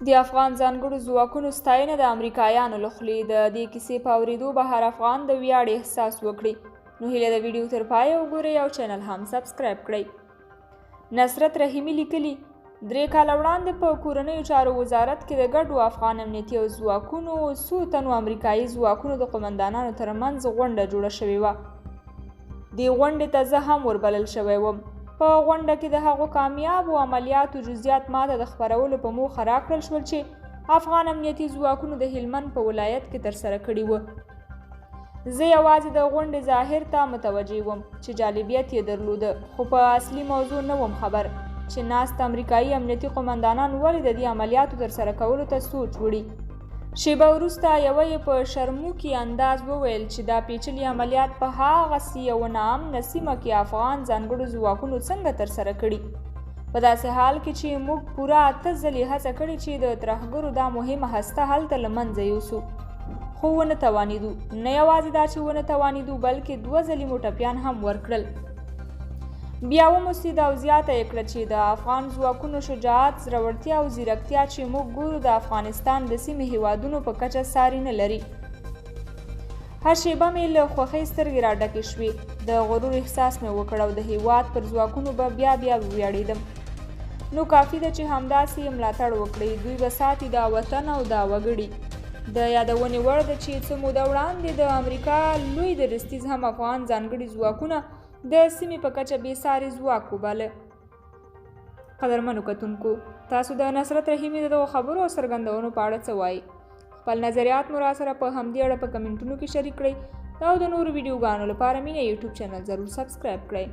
د افغان ځانګړو ځواکونو ستاینه د امریکایانو له خولې د دې کیسې په اورېدو به هر افغان د ویاړ احساس وکړي. نو هیله د ویډیو تر پایه وګورئ او چینل هم سبسکرایب کړئ. نصرت رحیمي لیکلي 3 کاله وړاندې په کورنیو چارو وزارت کې د ګډو افغان امنیتي او ځواکونو څو تنو امریکایي ځواکونو د قومندانانو ترمنځ غونډه جوړه شوې وه. دې غونډې ته زه هم وربلل شوی وم. په غونډه کې د هغو کامیابو عملیاتو جزئیات ماته د خپرولو په موخه راکړل شول چې افغان امنیتي ځواکونو د هلمند په ولایت کې ترسره کړي وو. زه یوازې د غونډې ظاهر ته متوجه وم چې جالبیت یې درلوده، خو په اصلي موضوع نه وم خبر چې ناست امریکایي امنیتي قومندانان ولې د دې عملیاتو ترسره کولو ته سوچ وړي. شیبه وروسته یوه یې په شرموکي انداز وویل چې دا پیچلي عملیات په هغسې یوه ناامنه سیمه کې افغان ځانګړو ځواکونو څنګه ترسره کړي، په داسې حال کې چې موږ پوره 8 ځلې هڅه کړې چې د ترهګرو دا مهمه هسته هلته له منځه یوسو، خو ونه توانېدو. نه یوازې دا چې ونه توانېدو، بلکې 2 ځلې مو ټپیان هم ورکړل. بیا وموسید او زیاته یې کړه چې د افغان ځواکونو شجاعت، زړورتیا او ځیرکتیا چې موږ ګورو د افغانستان د سیمې هیوادونو په کچه ساری نه لري. هر شیبه مې له خوښۍ سترګې راډکې شوې، د غرور احساس مې وکړ او د هیواد پر ځواکونو به بیا ویاړېدم. نو کافي ده چې همداسې یې ملاتړ وکړئ. دوی به ساتي دا وطن او دا وګړي. د یادونې وړ ده چې څه موده وړاندې د امریکا لوی درستیز هم افغان ځانګړي ځواکونه د سیمې په کچه بې ساري ځواک وباله. قدرمنو کتونکو، تاسو د نصرت رحیمي د دغو خبرو او څرګندونو په اړه څه وایئ؟ خپل نظریات مو راسره په همدې اړه په کمنټونو کې شریک کړئ او د نورو ویډیوګانو لپاره مینه یوټیوب چینل ضرور سبسکرایب کړئ.